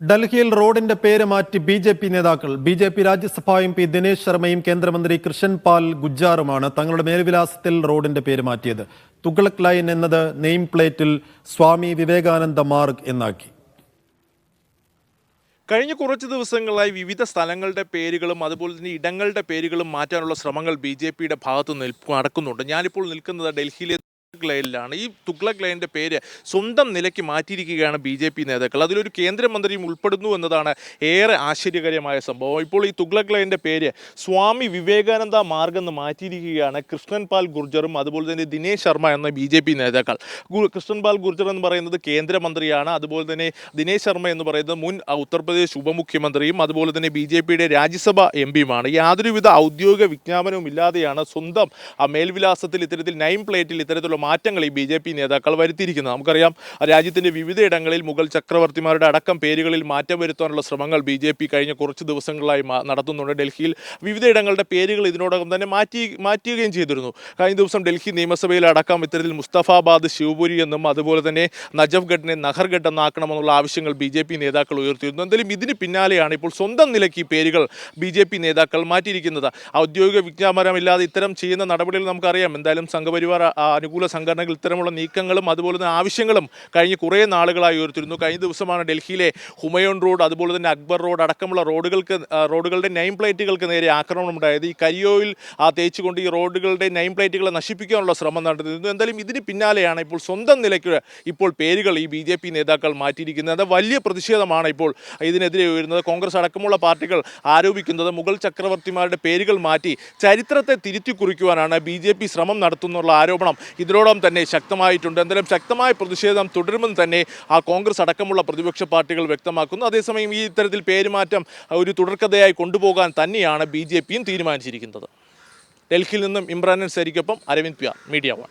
ഡൽഹിയിൽ റോഡിന്റെ പേര് മാറ്റി ബി.ജെ.പി. നേതാക്കൾ. ബി.ജെ.പി. രാജ്യസഭാ എം.പി. ദിനേശ് ശർമ്മയും കേന്ദ്രമന്ത്രി കൃഷൻ പാൽ ഗുജ്ജാറുമാണ് തങ്ങളുടെ മേൽവിലാസത്തിൽ റോഡിന്റെ പേര് മാറ്റിയത്. തുഗ്ലക് ലൈൻ എന്നത് നെയിം പ്ലേറ്റിൽ സ്വാമി വിവേകാനന്ദ മാർഗ് എന്നാക്കി. കഴിഞ്ഞ കുറച്ച് ദിവസങ്ങളായി വിവിധ സ്ഥലങ്ങളുടെ പേരുകളും അതുപോലെ തന്നെ ഇടങ്ങളുടെ പേരുകളും മാറ്റാനുള്ള ശ്രമങ്ങൾ ബി.ജെ.പിയുടെ ഭാഗത്ത് നടക്കുന്നുണ്ട്. ഞാനിപ്പോൾ നിൽക്കുന്നത് ഡൽഹിയിലെ ലൈനിലാണ്. ഈ തുഗ്ലക് ലൈനിന്റെ പേര് സ്വന്തം നിലയ്ക്ക് മാറ്റിയിരിക്കുകയാണ് ബി.ജെ.പി. നേതാക്കൾ. അതിലൊരു കേന്ദ്രമന്ത്രിയും ഉൾപ്പെടുന്നു എന്നതാണ് ഏറെ ആശ്ചര്യകരമായ സംഭവം. ഇപ്പോൾ ഈ തുഗ്ലക് ലൈനിന്റെ പേര് സ്വാമി വിവേകാനന്ദ മാർഗ് എന്ന് മാറ്റിയിരിക്കുകയാണ് കൃഷ്ണൻ പാൽ ഗുർജറും അതുപോലെ തന്നെ ദിനേശ് ശർമ്മ എന്ന ബി.ജെ.പി. നേതാക്കൾ. കൃഷ്ണൻ പാൽ ഗുർജർ എന്ന് പറയുന്നത് കേന്ദ്രമന്ത്രിയാണ്. അതുപോലെ തന്നെ ദിനേശ് ശർമ്മ എന്ന് പറയുന്നത് മുൻ ഉത്തർപ്രദേശ് ഉപമുഖ്യമന്ത്രിയും അതുപോലെ തന്നെ ബി.ജെ.പിയുടെ രാജ്യസഭാ എം പിയുമാണ്. യാതൊരുവിധ ഔദ്യോഗിക വിജ്ഞാപനവും ഇല്ലാതെയാണ് സ്വന്തം മേൽവിലാസത്തിൽ ഇത്തരത്തിൽ നെയിം പ്ലേറ്റിൽ ഇത്തരത്തിലുള്ള മാറ്റങ്ങൾ ഈ ബി.ജെ.പി. നേതാക്കൾ വരുത്തിയിരിക്കുന്നത്. നമുക്കറിയാം, രാജ്യത്തിന്റെ വിവിധയിടങ്ങളിൽ മുഗൾ ചക്രവർത്തിമാരുടെ അടക്കം പേരുകളിൽ മാറ്റം വരുത്താനുള്ള ശ്രമങ്ങൾ ബി.ജെ.പി. കഴിഞ്ഞ കുറച്ച് ദിവസങ്ങളായി നടത്തുന്നുണ്ട്. ഡൽഹിയിൽ വിവിധയിടങ്ങളുടെ പേരുകൾ ഇതിനോടകം തന്നെ മാറ്റുകയും ചെയ്തിരുന്നു. കഴിഞ്ഞ ദിവസം ഡൽഹി നിയമസഭയിൽ അടക്കം ഇത്തരത്തിൽ മുസ്തഫാബാദ് ശിവപുരി എന്നും അതുപോലെ തന്നെ നജഫ്ഗഡിനെ നഹർഗഡ് എന്നാക്കണമെന്നുള്ള ആവശ്യങ്ങൾ ബി.ജെ.പി. നേതാക്കൾ ഉയർത്തിയിരുന്നു. എന്തായാലും ഇതിന് പിന്നാലെയാണ് ഇപ്പോൾ സ്വന്തം നിലയ്ക്ക് ഈ പേരുകൾ ബി.ജെ.പി. നേതാക്കൾ മാറ്റിയിരിക്കുന്നത്. ഔദ്യോഗിക വിജ്ഞാപനമില്ലാതെ ഇത്തരം ചെയ്യുന്ന നടപടികൾ നമുക്കറിയാം. എന്തായാലും സംഘപരിവാർ അനുകൂല സംഘടനകൾ ഇത്തരമുള്ള നീക്കങ്ങളും അതുപോലെ തന്നെ ആവശ്യങ്ങളും കഴിഞ്ഞ് കുറേ നാളുകളായി ഉയർത്തിരുന്നു. കഴിഞ്ഞ ദിവസമാണ് ഡൽഹിയിലെ ഹുമയൂൺ റോഡ് അതുപോലെ തന്നെ അക്ബർ റോഡ് അടക്കമുള്ള റോഡുകളുടെ നെയിം പ്ലേറ്റുകൾക്ക് നേരെ ആക്രമണം ഉണ്ടായത്. ഈ കരിയോയിൽ തേച്ചുകൊണ്ട് ഈ റോഡുകളുടെ നെയിം പ്ലേറ്റുകളെ നശിപ്പിക്കാനുള്ള ശ്രമം നടത്തിയിരുന്നു. എന്തായാലും ഇതിന് പിന്നാലെയാണ് ഇപ്പോൾ സ്വന്തം നിലയ്ക്ക് ഇപ്പോൾ പേരുകൾ ഈ ബി.ജെ.പി. നേതാക്കൾ മാറ്റിയിരിക്കുന്നത്. വലിയ പ്രതിഷേധമാണ് ഇപ്പോൾ ഇതിനെതിരെ ഉയരുന്നത്. കോൺഗ്രസ് അടക്കമുള്ള പാർട്ടികൾ ആരോപിക്കുന്നത് മുഗൾ ചക്രവർത്തിമാരുടെ പേരുകൾ മാറ്റി ചരിത്രത്തെ തിരുത്തി കുറിക്കുവാനാണ് ബി.ജെ.പി. ശ്രമം നടത്തുന്നുള്ള ആരോപണം ഇതിനോടൊപ്പം തന്നെ ശക്തമായിട്ടുണ്ട്. എന്തായാലും ശക്തമായ പ്രതിഷേധം തുടരുമെന്ന് തന്നെ കോൺഗ്രസ് അടക്കമുള്ള പ്രതിപക്ഷ പാർട്ടികൾ വ്യക്തമാക്കുന്നു. അതേസമയം ഈ ഇത്തരത്തിൽ പേരുമാറ്റം ഒരു തുടർക്കഥയായി കൊണ്ടുപോകാൻ തന്നെയാണ് ബി.ജെ.പിയും തീരുമാനിച്ചിരിക്കുന്നത്. ഡൽഹിയിൽ നിന്നും ഇമ്രാൻ അൻസാരിക്കൊപ്പം അരവിന്ദ് പ്യാർ, മീഡിയ 1.